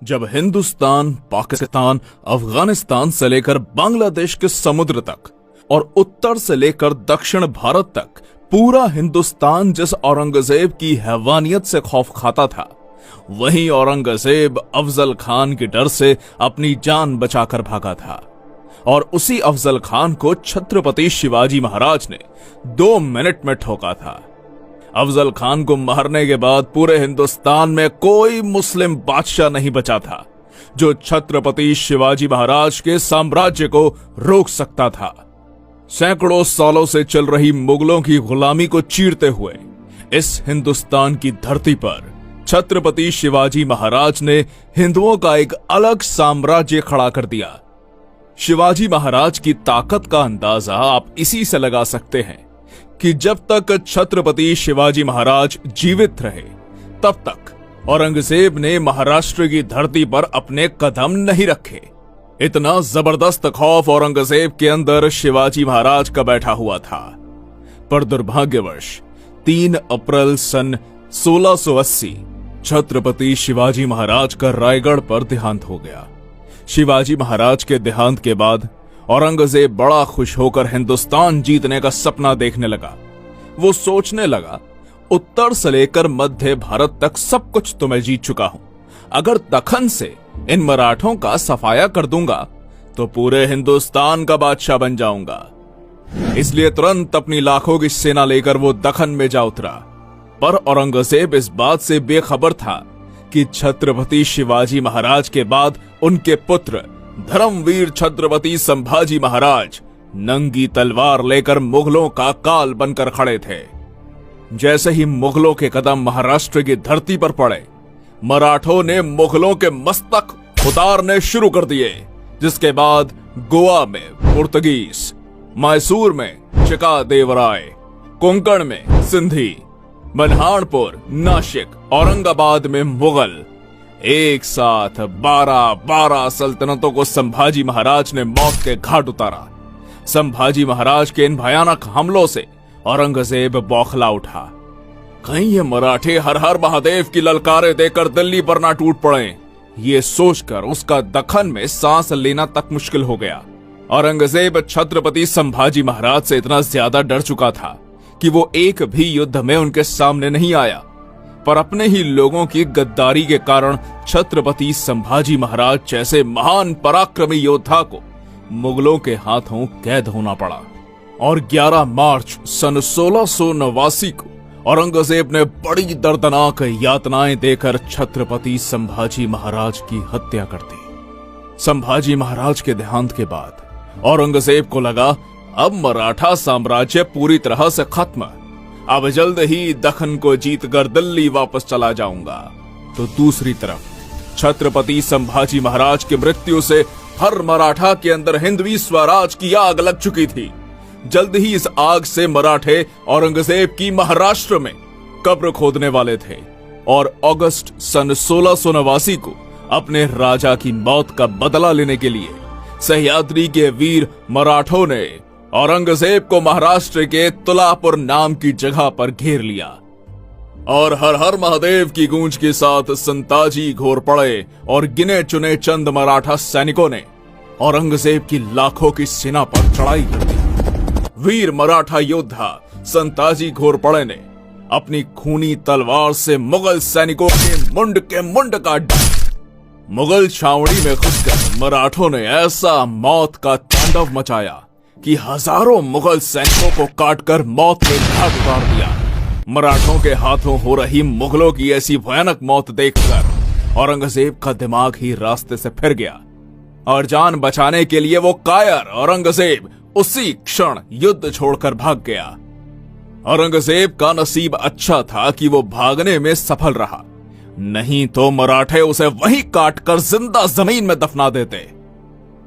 जब हिंदुस्तान, पाकिस्तान, अफगानिस्तान से लेकर बांग्लादेश के समुद्र तक और उत्तर से लेकर दक्षिण भारत तक पूरा हिंदुस्तान जिस औरंगजेब की हैवानियत से खौफ खाता था, वहीं औरंगजेब अफजल खान के डर से अपनी जान बचाकर भागा था। और उसी अफजल खान को छत्रपति शिवाजी महाराज ने 2 मिनट में ठोका था। अफजल खान को मारने के बाद पूरे हिंदुस्तान में कोई मुस्लिम बादशाह नहीं बचा था जो छत्रपति शिवाजी महाराज के साम्राज्य को रोक सकता था। सैकड़ों सालों से चल रही मुगलों की गुलामी को चीरते हुए इस हिंदुस्तान की धरती पर छत्रपति शिवाजी महाराज ने हिंदुओं का एक अलग साम्राज्य खड़ा कर दिया। शिवाजी महाराज की ताकत का अंदाजा आप इसी से लगा सकते हैं कि जब तक छत्रपति शिवाजी महाराज जीवित रहे, तब तक औरंगजेब ने महाराष्ट्र की धरती पर अपने कदम नहीं रखे। इतना जबरदस्त खौफ औरंगजेब के अंदर शिवाजी महाराज का बैठा हुआ था। पर दुर्भाग्यवश 3 अप्रैल सन 1680 छत्रपति शिवाजी महाराज का रायगढ़ पर देहांत हो गया। शिवाजी महाराज के देहांत के बाद औरंगजेब बड़ा खुश होकर हिंदुस्तान जीतने का सपना देखने लगा। वो सोचने लगा, उत्तर से लेकर मध्य भारत तक सब कुछ तो मैं जीत चुका हूं। अगर दखन से इन मराठों का सफाया कर दूंगा तो पूरे हिंदुस्तान का बादशाह बन जाऊंगा। इसलिए तुरंत अपनी लाखों की सेना लेकर वो दखन में जा उतरा। पर औरंगजेब इस बात से बेखबर था कि छत्रपति शिवाजी महाराज के बाद उनके पुत्र धर्मवीर छत्रपति संभाजी महाराज नंगी तलवार लेकर मुगलों का काल बनकर खड़े थे। जैसे ही मुगलों के कदम महाराष्ट्र की धरती पर पड़े, मराठों ने मुगलों के मस्तक उतारने शुरू कर दिए। जिसके बाद गोवा में पुर्तगीज, मैसूर में चिकादेवराय, कोंकण में सिंधी, बन्हाणपुर, नासिक, औरंगाबाद में मुगल, एक साथ 12 सल्तनतों को संभाजी महाराज ने मौत के घाट उतारा। संभाजी महाराज के इन भयानक हमलों से औरंगजेब बौखला उठा। कहीं ये मराठे हर हर महादेव की ललकारे देकर दिल्ली पर ना टूट पड़े, ये सोचकर उसका दखन में सांस लेना तक मुश्किल हो गया। औरंगजेब छत्रपति संभाजी महाराज से इतना ज्यादा डर चुका था कि वो एक भी युद्ध में उनके सामने नहीं आया। पर अपने ही लोगों की गद्दारी के कारण छत्रपति संभाजी महाराज जैसे महान पराक्रमी योद्धा को मुगलों के हाथों कैद होना पड़ा। और 11 मार्च सन 1689 को औरंगजेब ने बड़ी दर्दनाक यातनाएं देकर छत्रपति संभाजी महाराज की हत्या कर दी। संभाजी महाराज के देहांत के बाद औरंगजेब को लगा, अब मराठा साम्राज्य पूरी तरह से खत्म। अब जल्द ही दखन को जीतकर दिल्ली वापस चला जाऊंगा। तो दूसरी तरफ छत्रपति संभाजी महाराज की मृत्यु से हर मराठा के अंदर हिंदवी स्वराज की आग लग चुकी थी। जल्द ही इस आग से मराठे औरंगजेब की महाराष्ट्र में कब्र खोदने वाले थे। और अगस्त सन 1689 को अपने राजा की मौत का बदला लेने के लिए सह्याद्री के वीर मराठों ने औरंगजेब को महाराष्ट्र के तुलापुर नाम की जगह पर घेर लिया। और हर हर महादेव की गूंज के साथ संताजी घोर पड़े और गिने चुने चंद मराठा सैनिकों ने औरंगजेब की लाखों की सेना पर चढ़ाई कर दी। वीर मराठा योद्धा संताजी घोर पड़े ने अपनी खूनी तलवार से मुगल सैनिकों के मुंड काट दिया। मुगल छावनी में घुसकर मराठों ने ऐसा मौत का तांडव मचाया कि हजारों मुगल सैनिकों को काटकर मौत के घाट उतार दिया। मराठों के हाथों हो रही मुगलों की ऐसी भयानक मौत देखकर औरंगजेब का दिमाग ही रास्ते से फिर गया और जान बचाने के लिए वो कायर औरंगजेब उसी क्षण युद्ध छोड़कर भाग गया। औरंगजेब का नसीब अच्छा था कि वो भागने में सफल रहा, नहीं तो मराठे उसे वहीं काटकर जिंदा जमीन में दफना देते।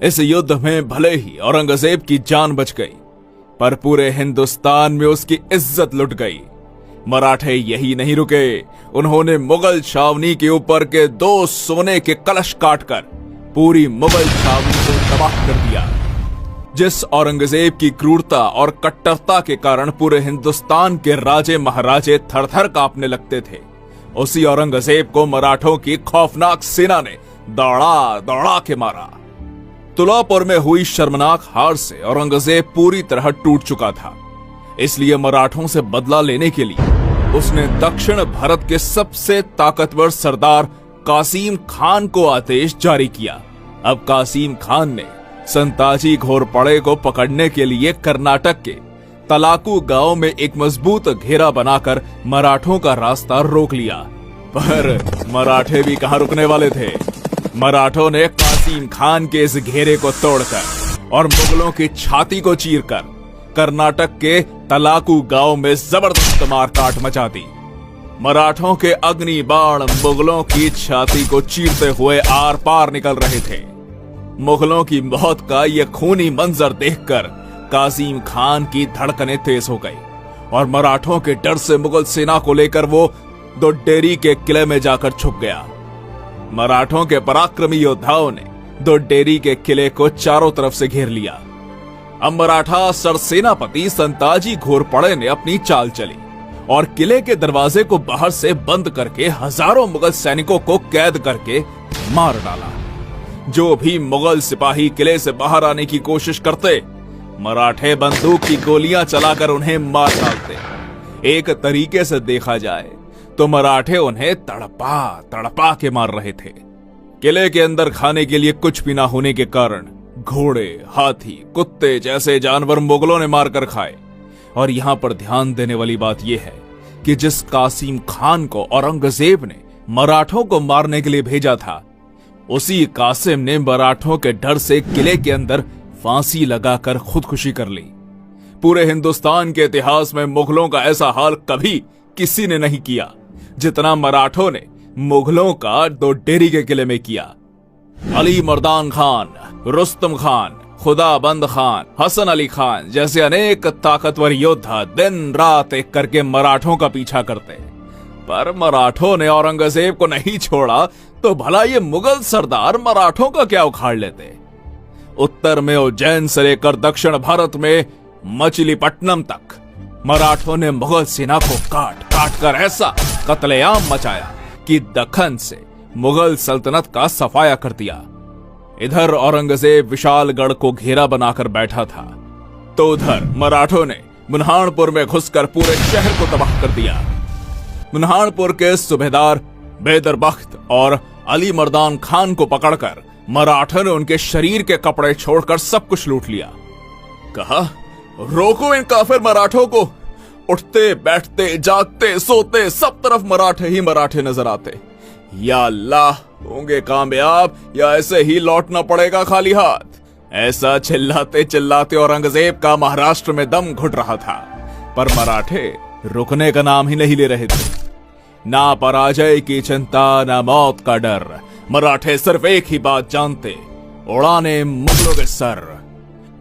इस युद्ध में भले ही औरंगजेब की जान बच गई, पर पूरे हिंदुस्तान में उसकी इज्जत लुट गई। मराठे यही नहीं रुके, उन्होंने मुगल छावनी के ऊपर के 2 सोने के कलश काटकर पूरी मुगल छावनी को तबाह कर दिया। जिस औरंगजेब की क्रूरता और कट्टरता के कारण पूरे हिंदुस्तान के राजे महाराजे थर थर कांपने लगते थे, उसी औरंगजेब को मराठों की खौफनाक सेना ने दौड़ा दौड़ा के मारा। तुलापुर में हुई शर्मनाक हार से औरंगजेब पूरी तरह टूट चुका था। इसलिए मराठों से बदला लेने के लिए उसने दक्षिण भारत के सबसे ताकतवर सरदार कासिम खान को आदेश जारी किया। अब कासिम खान ने संताजी घोरपड़े को पकड़ने के लिए कर्नाटक के तलाकू गांव में एक मजबूत घेरा बनाकर मराठों का रास्ता रोक लिया। पर मराठे भी कहां रुकने वाले थे। मराठों ने कासिम खान के इस घेरे को तोड़कर और मुगलों की छाती को चीरकर कर्नाटक के तलाकू गांव में जबरदस्त मारकाट मचा दी। मराठों के अग्नि बाण मुगलों की छाती को चीरते हुए आर पार निकल रहे थे। मुगलों की मौत का यह खूनी मंजर देखकर कासिम खान की धड़कनें तेज हो गई और मराठों के डर से मुगल सेना को लेकर वो दोड्डेरी के किले में जाकर छुप गया। मराठों के पराक्रमी योद्धाओं ने दोड्डेरी के किले को चारों तरफ से घेर लिया। अब मराठा सरसेनापति संताजी घोरपड़े ने अपनी चाल चली और किले के दरवाजे को बाहर से बंद करके हजारों मुगल सैनिकों को कैद करके मार डाला। जो भी मुगल सिपाही किले से बाहर आने की कोशिश करते, मराठे बंदूक की गोलियां चलाकर उन्हें मार डालते। एक तरीके से देखा जाए तो मराठे उन्हें तड़पा तड़पा के मार रहे थे। किले के अंदर खाने के लिए कुछ भी ना होने के कारण घोड़े, हाथी, कुत्ते जैसे जानवर मुगलों ने मारकर खाए। और यहां पर ध्यान देने वाली बात यह है कि जिस कासिम खान को औरंगजेब ने मराठों को मारने के लिए भेजा था, उसी कासिम ने मराठों के डर से किले के अंदर फांसी लगाकर खुदकुशी कर ली। पूरे हिंदुस्तान के इतिहास में मुगलों का ऐसा हाल कभी किसी ने नहीं किया जितना मराठों ने मुगलों का दोड्डेरी के किले में किया। अली मर्दान खान, रुस्तम खान, खुदाबंद खान, हसन अली खान जैसे अनेक ताकतवर योद्धा दिन रात एक करके मराठों का पीछा करते, पर मराठों ने औरंगजेब को नहीं छोड़ा तो भला ये मुगल सरदार मराठों का क्या उखाड़ लेते। उत्तर में उज्जैन से लेकर दक्षिण भारत में मछलीपट्टनम तक मराठों ने मुगल सेना को काट काट कर ऐसा कत्लेआम मचाया कि दक्खन से मुगल सल्तनत का सफाया कर दिया। इधर औरंगजेब विशालगढ़ को घेरा बनाकर बैठा था, तो उधर मराठों ने बुरहानपुर में घुसकर पूरे शहर को तबाह कर दिया। बुरहानपुर के सूबेदार बैदर बख्त और अली मर्दान खान को पकड़कर मराठों ने उनके शरीर के कपड़े छोड़कर सब कुछ लूट लिया। कहा, रोको इन काफिर मराठों को। उठते बैठते जागते सोते सब तरफ मराठे ही मराठे नजर आते। या अल्लाह, होंगे कामयाब या ऐसे ही लौटना पड़ेगा खाली हाथ। ऐसा चिल्लाते चिल्लाते औरंगजेब का महाराष्ट्र में दम घुट रहा था, पर मराठे रुकने का नाम ही नहीं ले रहे थे। ना पराजय की चिंता, ना मौत का डर। मराठे सिर्फ एक ही बात जानते, उड़ाने मुगलों के सर।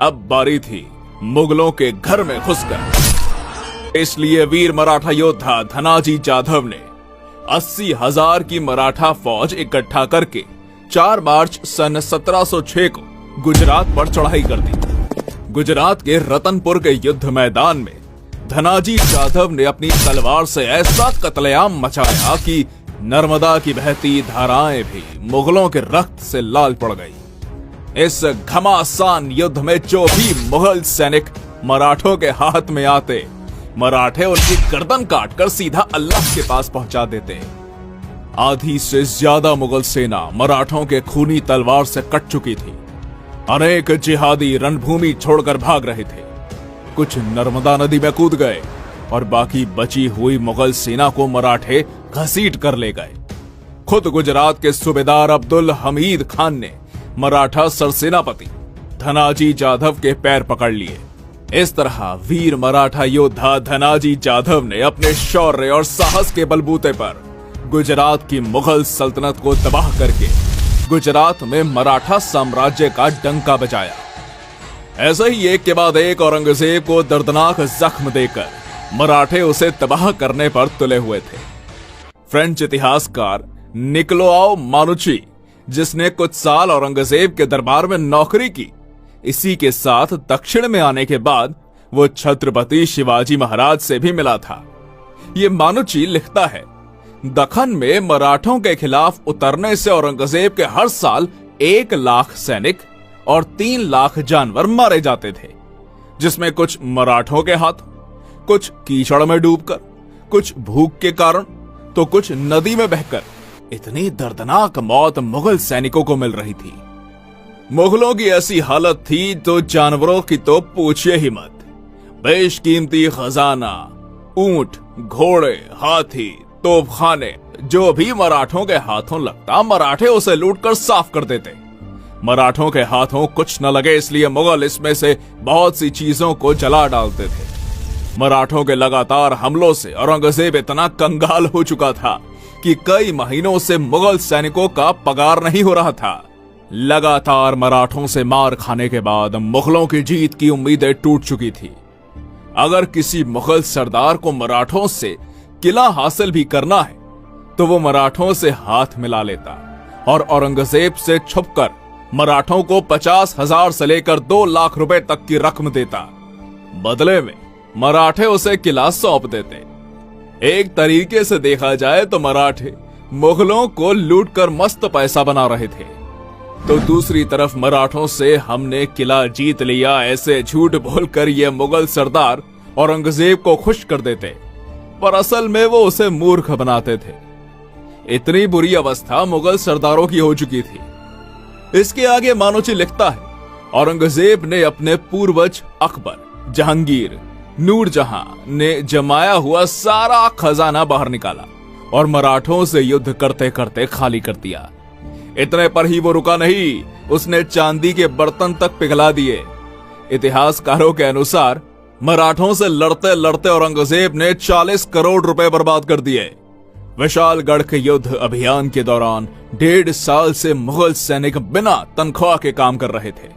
अब बारी थी मुगलों के घर में घुसकर। इसलिए वीर मराठा योद्धा धनाजी जाधव ने 80,000 की मराठा फौज इकट्ठा करके 4 मार्च सन 1706 को गुजरात पर चढ़ाई कर दी। गुजरात के रतनपुर के युद्ध मैदान में धनाजी जाधव ने अपनी तलवार से ऐसा कत्लेआम मचाया कि नर्मदा की बहती धाराएं भी मुगलों के रक्त से लाल पड़ गई। इस घमासान युद्ध में जो भी मुगल सैनिक मराठों के हाथ में आते, मराठे उनकी गर्दन काटकर सीधा अल्लाह के पास पहुंचा देते। आधी से ज्यादा मुगल सेना मराठों के खूनी तलवार से कट चुकी थी। अनेक जिहादी रणभूमि छोड़कर भाग रहे थे। कुछ नर्मदा नदी में कूद गए और बाकी बची हुई मुगल सेना को मराठे घसीट कर ले गए। खुद गुजरात के सूबेदार अब्दुल हमीद खान ने मराठा सरसेनापति धनाजी जाधव के पैर पकड़ लिए। इस तरह वीर मराठा योद्धा धनाजी जाधव ने अपने शौर्य और साहस के बलबूते पर गुजरात की मुगल सल्तनत को तबाह करके गुजरात में मराठा साम्राज्य का डंका बजाया। ऐसे ही एक के बाद एक औरंगजेब को दर्दनाक जख्म देकर मराठे उसे तबाह करने पर तुले हुए थे। फ्रेंच इतिहासकार निकोलाउ मानुची, जिसने कुछ साल औरंगजेब के दरबार में नौकरी की, इसी के साथ दक्षिण में आने के बाद वो छत्रपति शिवाजी महाराज से भी मिला था। ये मानुची लिखता है दक्खन में मराठों के खिलाफ उतरने से औरंगजेब के हर साल 1 लाख सैनिक और 3 लाख जानवर मारे जाते थे, जिसमें कुछ मराठों के हाथों, कुछ कीचड़ में डूबकर, कुछ भूख के कारण, तो कुछ नदी में बहकर। इतनी दर्दनाक मौत मुगल सैनिकों को मिल रही थी। मुगलों की ऐसी हालत थी तो जानवरों की तो पूछिए ही मत। बेशकीमती खजाना, ऊंट, घोड़े, हाथी, तोपखाने, जो भी मराठों के हाथों लगता, मराठे उसे लूटकर साफ कर देते। मराठों के हाथों कुछ न लगे, इसलिए मुगल इसमें से बहुत सी चीजों को जला डालते थे। मराठों के लगातार हमलों से औरंगजेब इतना कंगाल हो चुका था कि कई महीनों से मुगल सैनिकों का पगार नहीं हो रहा था। लगातार मराठों से मार खाने के बाद मुगलों की जीत की उम्मीदें टूट चुकी थी। अगर किसी मुगल सरदार को मराठों से किला हासिल भी करना है तो वो मराठों से हाथ मिला लेता और औरंगजेब से छुपकर मराठों को 50,000 से लेकर 2 लाख रुपए तक की रकम देता। बदले में मराठे उसे किला सौंप देते। एक तरीके से देखा जाए तो मराठे मुगलों को लूटकर मस्त पैसा बना रहे थे, तो दूसरी तरफ मराठों से हमने किला जीत लिया ऐसे झूठ बोलकर ये मुगल सरदार औरंगजेब को खुश कर देते, पर असल में वो उसे मूर्ख बनाते थे। इतनी बुरी अवस्था मुगल सरदारों की हो चुकी थी। इसके आगे मानोची लिखता है, औरंगजेब ने अपने पूर्वज अकबर, जहांगीर, नूरजहां ने जमाया हुआ सारा खजाना बाहर निकाला और मराठों से युद्ध करते करते खाली कर दिया। इतने पर ही वो रुका नहीं, उसने चांदी के बर्तन तक पिघला दिए। इतिहासकारों के अनुसार मराठों से लड़ते लड़ते औरंगजेब ने 40 करोड़ रुपए बर्बाद कर दिए। विशालगढ़ के युद्ध अभियान के दौरान 1.5 साल से मुगल सैनिक बिना तनख्वाह के काम कर रहे थे।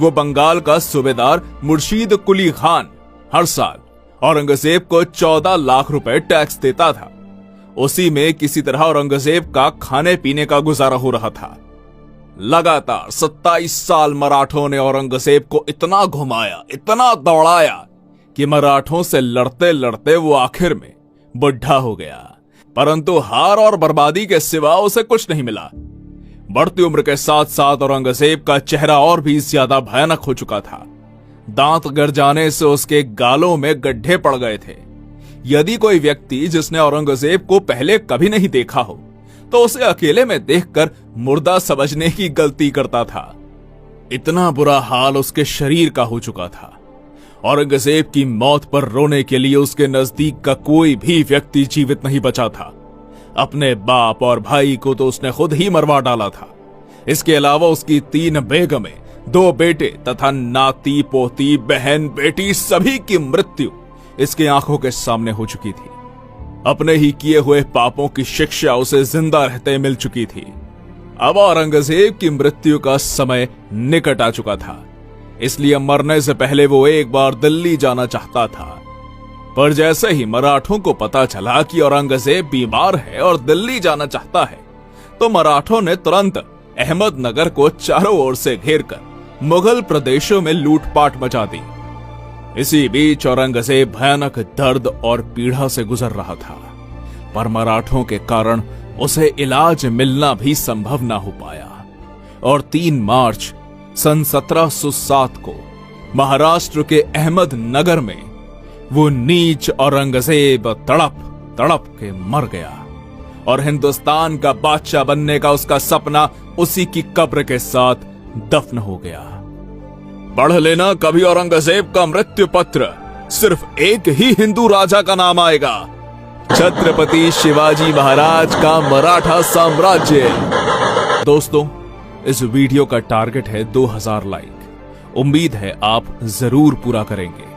वो बंगाल का सूबेदार मुर्शीद कुली खान हर साल औरंगजेब को 14 लाख रुपए टैक्स देता था। उसी में किसी तरह औरंगजेब का खाने पीने का गुजारा हो रहा था। लगातार 27 साल मराठों ने औरंगजेब को इतना घुमाया, इतना दौड़ाया कि मराठों से लड़ते लड़ते वो आखिर में बुढ़ा हो गया, परंतु हार और बर्बादी के सिवा उसे कुछ नहीं मिला। बढ़ती उम्र के साथ साथ औरंगजेब का चेहरा और भी ज्यादा भयानक हो चुका था। दांत गिर जाने से उसके गालों में गड्ढे पड़ गए थे। यदि कोई व्यक्ति जिसने औरंगजेब को पहले कभी नहीं देखा हो तो उसे अकेले में देखकर मुर्दा समझने की गलती करता था। इतना बुरा हाल उसके शरीर का हो चुका था। औरंगजेब की मौत पर रोने के लिए उसके नजदीक का कोई भी व्यक्ति जीवित नहीं बचा था। अपने बाप और भाई को तो उसने खुद ही मरवा डाला था। इसके अलावा उसकी 3 बेगमें, 2 बेटे तथा नाती पोती, बहन बेटी सभी की मृत्यु इसकी आंखों के सामने हो चुकी थी। अपने ही किए हुए पापों की शिक्षा उसे जिंदा रहते मिल चुकी थी। अब औरंगजेब की मृत्यु का समय निकट आ चुका था, इसलिए मरने से पहले वो एक बार दिल्ली जाना चाहता था। पर जैसे ही मराठों को पता चला कि औरंगजेब बीमार है और दिल्ली जाना चाहता है, तो मराठों ने तुरंत अहमदनगर को चारों ओर से घेरकर मुगल प्रदेशों में लूटपाट मचा दी। इसी बीच औरंगजेब भयानक दर्द और पीड़ा से गुजर रहा था, पर मराठों के कारण उसे इलाज मिलना भी संभव ना हो पाया और 3 मार्च सन 1707 को महाराष्ट्र के अहमदनगर में वो नीच औरंगजेब तड़प तड़प के मर गया और हिंदुस्तान का बादशाह बनने का उसका सपना उसी की कब्र के साथ दफन हो गया। पढ़ लेना कभी औरंगजेब का मृत्यु पत्र, सिर्फ एक ही हिंदू राजा का नाम आएगा, छत्रपति शिवाजी महाराज का मराठा साम्राज्य। दोस्तों, इस वीडियो का टारगेट है 2000 लाइक। उम्मीद है आप जरूर पूरा करेंगे।